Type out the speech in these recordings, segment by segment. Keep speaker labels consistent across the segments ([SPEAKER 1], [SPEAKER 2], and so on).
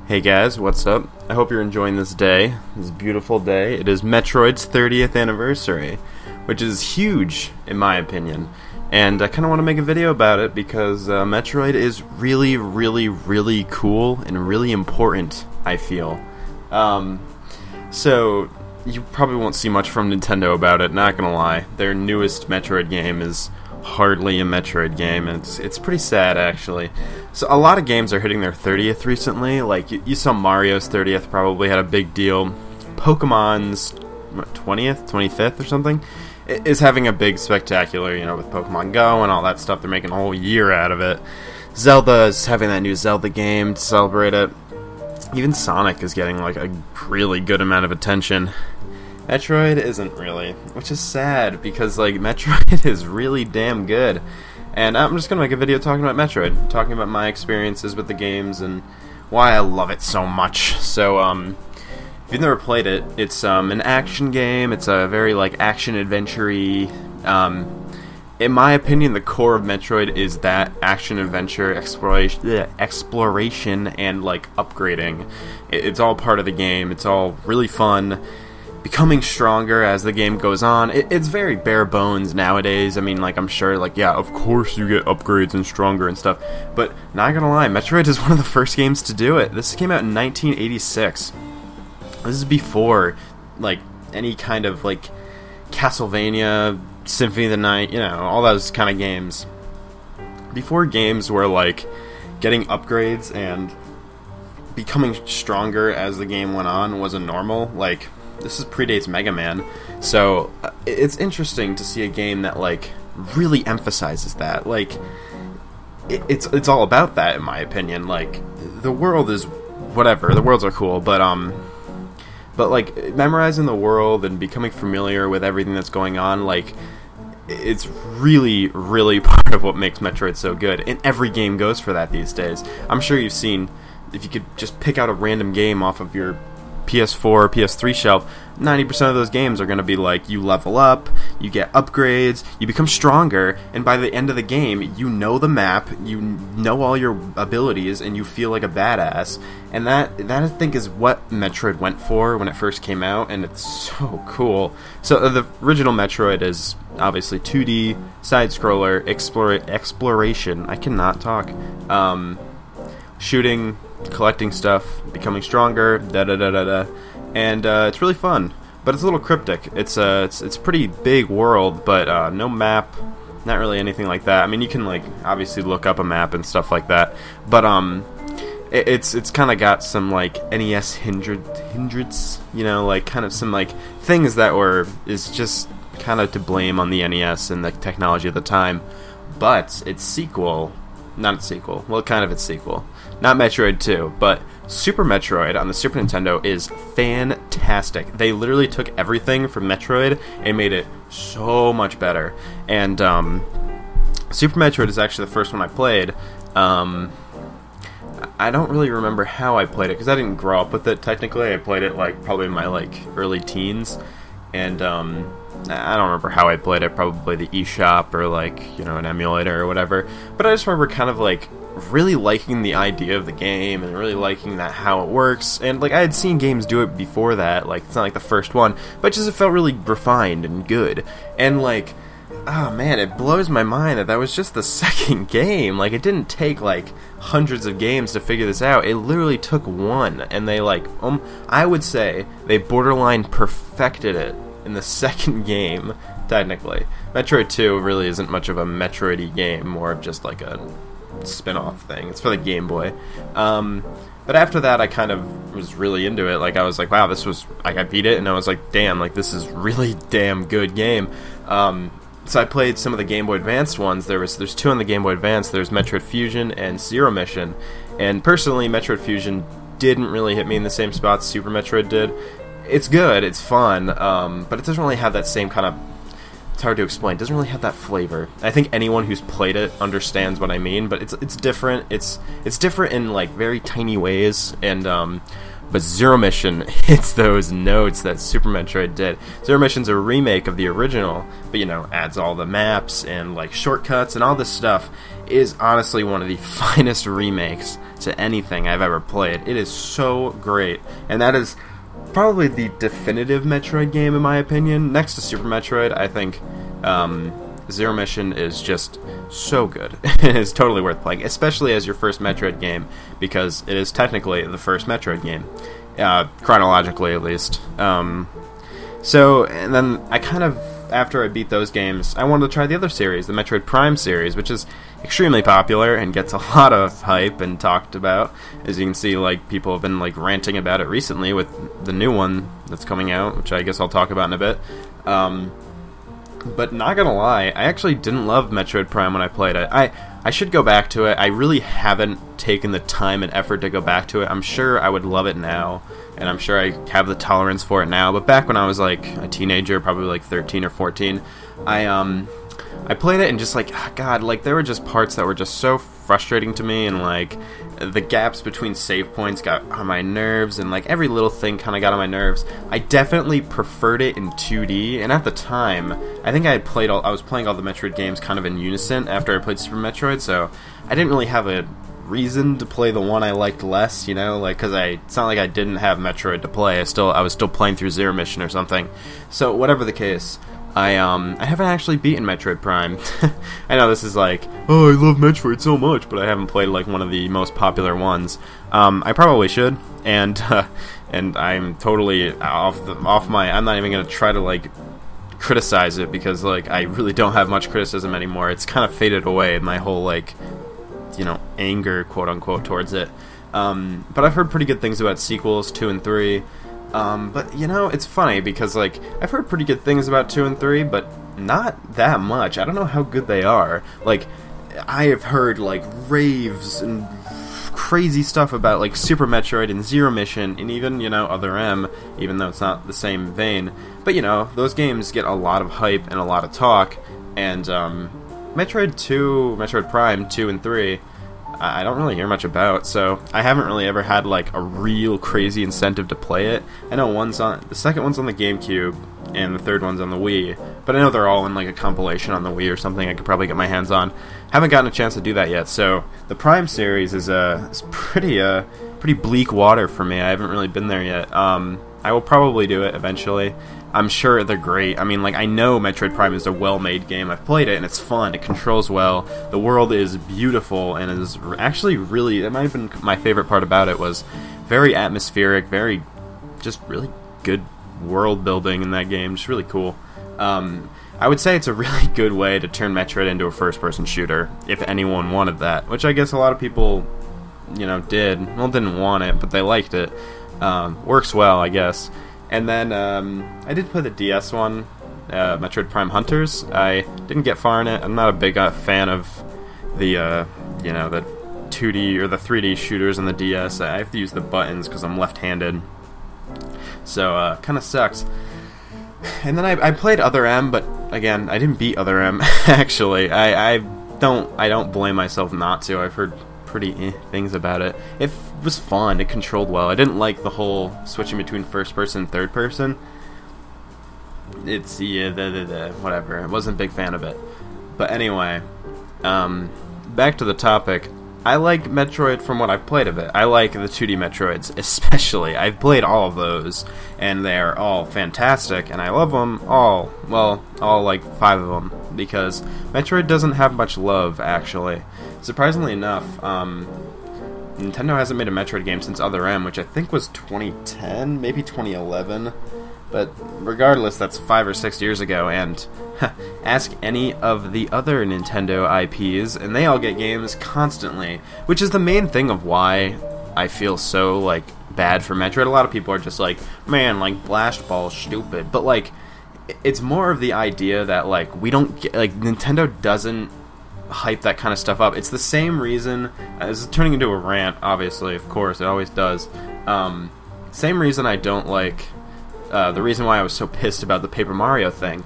[SPEAKER 1] Hey guys, what's up? I hope you're enjoying this day, this beautiful day. It is Metroid's 30th anniversary, which is huge in my opinion. And I kind of want to make a video about it because Metroid is really cool and really important, I feel. So, you probably won't see much from Nintendo about it, not gonna lie. Their newest Metroid game is hardly a Metroid game, and it's pretty sad actually. So a lot of games are hitting their 30th recently, like you saw Mario's 30th probably had a big deal. Pokemon's 20th, 25th or something is having a big spectacular, you know, with Pokemon Go and all that stuff. They're making a whole year out of it. Zelda is having that new Zelda game to celebrate it. Even Sonic is getting like a really good amount of attention. Metroid isn't really, which is sad because like Metroid is really damn good. And I'm just gonna make a video talking about Metroid, talking about my experiences with the games and why I love it so much. So if you've never played it, it's an action game. It's a very like action adventure-y. In my opinion, the core of Metroid is that action adventure exploration and like upgrading. It's all part of the game. It's all really fun. Becoming stronger as the game goes on. It's very bare bones nowadays. I mean, like, I'm sure, like, yeah, of course you get upgrades and stronger and stuff, but not gonna lie, Metroid is one of the first games to do it. This came out in 1986. This is before, like, any kind of, like, Castlevania, Symphony of the Night, you know, all those kind of games. Before games were, like, getting upgrades and becoming stronger as the game went on was a normal, like, this predates Mega Man, so it's interesting to see a game that like really emphasizes that. Like, it's all about that in my opinion. Like, the world is whatever. The worlds are cool, but like memorizing the world and becoming familiar with everything that's going on, like it's really part of what makes Metroid so good. And every game goes for that these days. I'm sure you've seen, if you could just pick out a random game off of your PS4 or PS3 shelf, 90% of those games are going to be like, you level up, you get upgrades, you become stronger, and by the end of the game, you know the map, you know all your abilities, and you feel like a badass. And that I think is what Metroid went for when it first came out, and it's so cool. So the original Metroid is obviously 2D, side-scroller, exploration, I cannot talk, shooting, collecting stuff, becoming stronger, and it's really fun, but it's a little cryptic. It's a pretty big world, but no map, not really anything like that. I mean, you can like obviously look up a map and stuff like that, but it's kind of got some like NES hindrance, you know, like kind of some like things that is just kind of to blame on the NES and the technology of the time, but its sequel. Not its sequel. Well, kind of its sequel. Not Metroid 2, but Super Metroid on the Super Nintendo is fantastic. They literally took everything from Metroid and made it so much better. And Super Metroid is actually the first one I played. I don't really remember how I played it because I didn't grow up with it technically. I played it like probably in my like early teens, and I don't remember how I played it, probably the eShop or like, you know, an emulator or whatever, but I just remember kind of like really liking the idea of the game and really liking that how it works, and like I had seen games do it before that, like it's not like the first one, but just it felt really refined and good, and like, oh man, it blows my mind that was just the second game. Like, it didn't take like hundreds of games to figure this out. It literally took one, and they like, I would say they borderline perfected it in the second game, technically. Metroid 2 really isn't much of a Metroid-y game, more of just like a spin-off thing. It's for the Game Boy. But after that, I kind of was really into it. Like, I was like, wow, this was... Like, I beat it, and I was like, damn, like, this is really damn good game. So I played some of the Game Boy Advanced ones. There's two on the Game Boy Advance. There's Metroid Fusion and Zero Mission. And personally, Metroid Fusion didn't really hit me in the same spots Super Metroid did. It's good, it's fun, but it doesn't really have that same kind of... It's hard to explain. It doesn't really have that flavor. I think anyone who's played it understands what I mean, but it's different. It's different in like very tiny ways, and but Zero Mission hits those notes that Super Metroid did. Zero Mission's a remake of the original, but you know, adds all the maps and like shortcuts and all this stuff. It is honestly one of the finest remakes to anything I've ever played. It is so great, and that is probably the definitive Metroid game in my opinion. Next to Super Metroid, I think Zero Mission is just so good. It is totally worth playing, especially as your first Metroid game, because it is technically the first Metroid game, chronologically at least. So, and then I kind of, after I beat those games, I wanted to try the other series, the Metroid Prime series, which is extremely popular and gets a lot of hype and talked about. As you can see, like, people have been like ranting about it recently with the new one that's coming out, which I guess I'll talk about in a bit. But not gonna lie, I actually didn't love Metroid Prime when I played it. I should go back to it. I really haven't taken the time and effort to go back to it. I'm sure I would love it now, and I'm sure I have the tolerance for it now. But back when I was like a teenager, probably like 13 or 14, I played it and just like, God, like there were just parts that were just so frustrating to me, and like the gaps between save points got on my nerves, and like every little thing kind of got on my nerves. I definitely preferred it in 2D, and at the time, I think I was playing all the Metroid games kind of in unison after I played Super Metroid, so I didn't really have a reason to play the one I liked less, you know, like, because it's not like I didn't have Metroid to play. I was still playing through Zero Mission or something. So whatever the case, I haven't actually beaten Metroid Prime. I know this is like, oh, I love Metroid so much, but I haven't played like one of the most popular ones. I probably should, and I'm totally off my. I'm not even gonna try to like criticize it, because like I really don't have much criticism anymore. It's kind of faded away, my whole like, you know, anger, quote unquote, towards it. But I've heard pretty good things about sequels 2 and 3. But, you know, it's funny because, like, I've heard pretty good things about 2 and 3, but not that much. I don't know how good they are. Like, I have heard, like, raves and crazy stuff about, like, Super Metroid and Zero Mission, and even, you know, Other M, even though it's not the same vein. But, you know, those games get a lot of hype and a lot of talk, and, Metroid Prime 2 and 3, I don't really hear much about, so I haven't really ever had like a real crazy incentive to play it. I know the second one's on the GameCube, and the third one's on the Wii, but I know they're all in like a compilation on the Wii or something I could probably get my hands on. Haven't gotten a chance to do that yet, so the Prime series is pretty bleak water for me. I haven't really been there yet. I will probably do it eventually. I'm sure they're great. I mean, like, I know Metroid Prime is a well-made game. I've played it, and it's fun. It controls well. The world is beautiful, and is actually really... That might have been my favorite part about it, was very atmospheric, very... just really good world building in that game. Just really cool. I would say it's a really good way to turn Metroid into a first-person shooter, if anyone wanted that. Which I guess a lot of people, you know, did. Well, didn't want it, but they liked it. Works well, I guess. And then, I did play the DS one, Metroid Prime Hunters. I didn't get far in it. I'm not a big fan of the, you know, the 2D or the 3D shooters on the DS. I have to use the buttons because I'm left-handed. So, kind of sucks. And then I played Other M, but again, I didn't beat Other M, actually. I don't blame myself not to. I've heard pretty things about it. It was fun. It controlled well. I didn't like the whole switching between first person and third person. It's whatever. I wasn't a big fan of it. But anyway, back to the topic. I like Metroid from what I've played of it. I like the 2D Metroids, especially. I've played all of those, and they're all fantastic, and I love them all. Well, all like 5 of them, because Metroid doesn't have much love, actually. Surprisingly enough, Nintendo hasn't made a Metroid game since Other M, which I think was 2010, maybe 2011. But regardless, that's 5 or 6 years ago, and ask any of the other Nintendo IPs, and they all get games constantly, which is the main thing of why I feel so, like, bad for Metroid. A lot of people are just like, man, like, Blast Ball's stupid, but, like, it's more of the idea that, like, we don't get, like, Nintendo doesn't hype that kind of stuff up. It's the same reason, this is turning into a rant, obviously, of course, it always does, same reason I don't like, the reason why I was so pissed about the Paper Mario thing.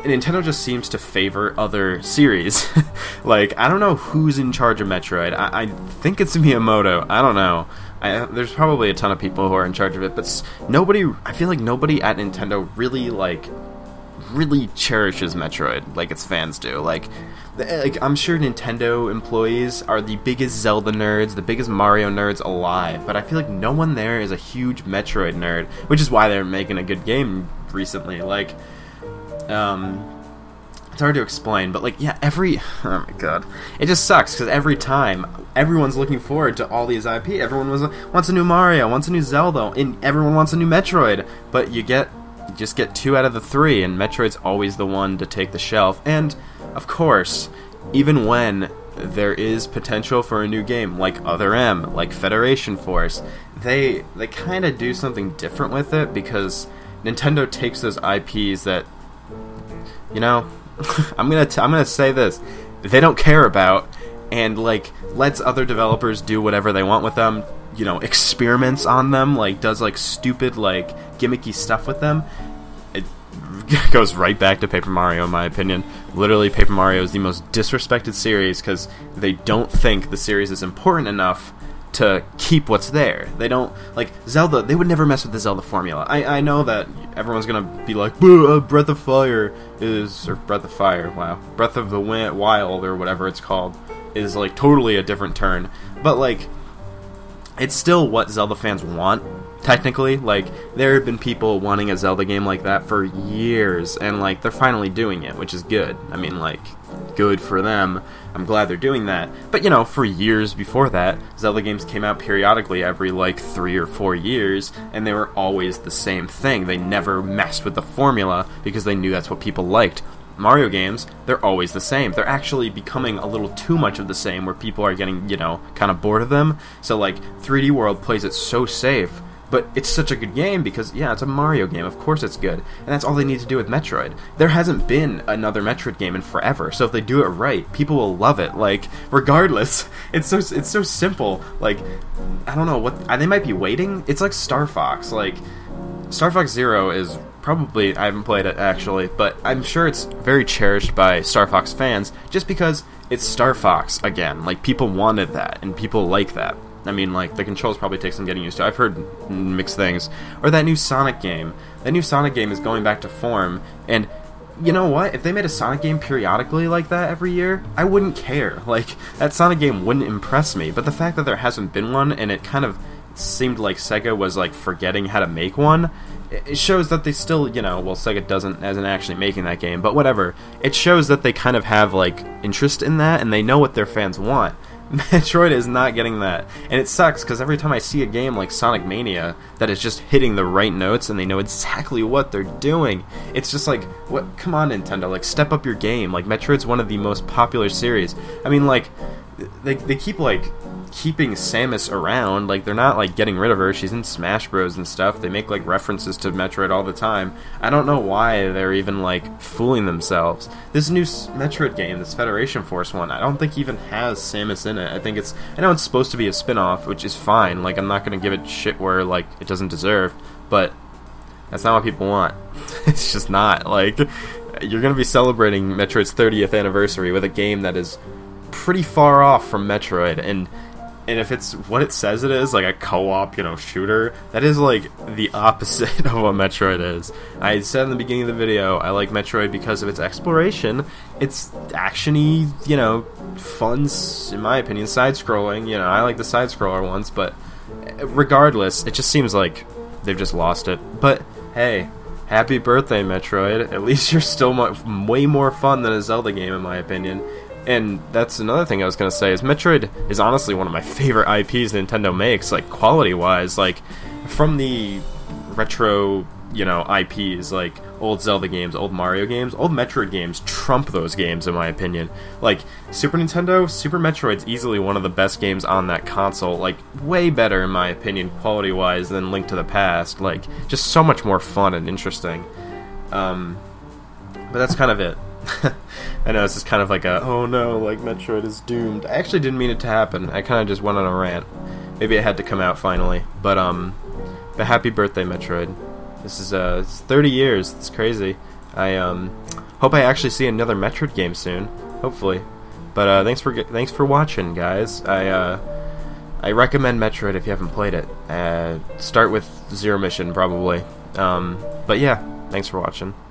[SPEAKER 1] Nintendo just seems to favor other series. Like, I don't know who's in charge of Metroid. I think it's Miyamoto. I don't know. There's probably a ton of people who are in charge of it, but nobody. I feel like nobody at Nintendo really cherishes Metroid like its fans do. Like I'm sure Nintendo employees are the biggest Zelda nerds, the biggest Mario nerds alive, but I feel like no one there is a huge Metroid nerd, which is why they're making a good game recently. Like, it's hard to explain, but like, yeah, oh my god, it just sucks because every time everyone's looking forward to all these IP. Everyone wants a new Mario, wants a new Zelda, and everyone wants a new Metroid, but you just get 2 out of the 3, and Metroid's always the one to take the shelf. And of course, even when there is potential for a new game like Other M, like Federation Force, they kind of do something different with it, because Nintendo takes those IPs that, you know, I'm gonna say this, they don't care about, and like lets other developers do whatever they want with them, you know, experiments on them, like does like stupid like gimmicky stuff with them. It goes right back to Paper Mario, in my opinion. Literally, Paper Mario is the most disrespected series because they don't think the series is important enough to keep what's there. They don't, like, Zelda, they would never mess with the Zelda formula. I know that everyone's gonna be like, Breath of Fire is, or Breath of Fire, wow, Breath of the Wild, or whatever it's called, is, like, totally a different turn. But, like, it's still what Zelda fans want, technically. Like, there have been people wanting a Zelda game like that for years, and, like, they're finally doing it, which is good. I mean, like, good for them. I'm glad they're doing that. But, you know, for years before that, Zelda games came out periodically every, like, 3 or 4 years, and they were always the same thing. They never messed with the formula because they knew that's what people liked. Mario games, they're always the same. They're actually becoming a little too much of the same, where people are getting, you know, kind of bored of them. So, like, 3D World plays it so safe, but it's such a good game because, yeah, it's a Mario game. Of course it's good. And that's all they need to do with Metroid. There hasn't been another Metroid game in forever, so if they do it right, people will love it. Like, regardless, it's so simple. Like, I don't know, what they might be waiting. It's like Star Fox. Like, Star Fox Zero is probably, I haven't played it actually, but I'm sure it's very cherished by Star Fox fans just because it's Star Fox again. Like, people wanted that, and people like that. I mean, like, the controls probably take some getting used to. I've heard mixed things. Or that new Sonic game. That new Sonic game is going back to form, and you know what? If they made a Sonic game periodically like that every year, I wouldn't care. Like, that Sonic game wouldn't impress me, but the fact that there hasn't been one, and it kind of seemed like Sega was, like, forgetting how to make one, it shows that they still, you know, well, Sega isn't actually making that game, but whatever. It shows that they kind of have, like, interest in that, and they know what their fans want. Metroid is not getting that, and it sucks because every time I see a game like Sonic Mania that is just hitting the right notes and they know exactly what they're doing, it's just like, what? Come on, Nintendo, like, step up your game. Like, Metroid's one of the most popular series. I mean, like, they keep, like, keeping Samus around. Like, they're not, like, getting rid of her. She's in Smash Bros and stuff. They make, like, references to Metroid all the time. I don't know why they're even, like, fooling themselves. This new Metroid game, this Federation Force one, I don't think even has Samus in it. I know it's supposed to be a spin-off, which is fine. Like, I'm not gonna give it shit where, like, it doesn't deserve, but that's not what people want. It's just not. Like, you're gonna be celebrating Metroid's 30th anniversary with a game that is pretty far off from Metroid, and if it's what it says it is, like a co-op, you know, shooter, that is, like, the opposite of what Metroid is. I said in the beginning of the video, I like Metroid because of its exploration. It's action-y, you know, fun, in my opinion, side-scrolling. You know, I like the side-scroller ones, but regardless, it just seems like they've just lost it. But, hey, happy birthday, Metroid. At least you're still way more fun than a Zelda game, in my opinion. And that's another thing I was going to say, is Metroid is honestly one of my favorite IPs Nintendo makes, like, quality-wise. Like, from the retro, you know, IPs, like old Zelda games, old Mario games, old Metroid games trump those games, in my opinion. Like, Super Nintendo, Super Metroid's easily one of the best games on that console. Like, way better, in my opinion, quality-wise, than Link to the Past. Like, just so much more fun and interesting. But that's kind of it. I know this is kind of like a, oh no, like, Metroid is doomed. I actually didn't mean it to happen. I kind of just went on a rant. Maybe it had to come out finally. But happy birthday, Metroid. This is it's 30 years. It's crazy. I Hope I actually see another Metroid game soon, hopefully. But thanks for watching, guys. I recommend Metroid if you haven't played it. Start with Zero Mission, probably. But yeah, thanks for watching.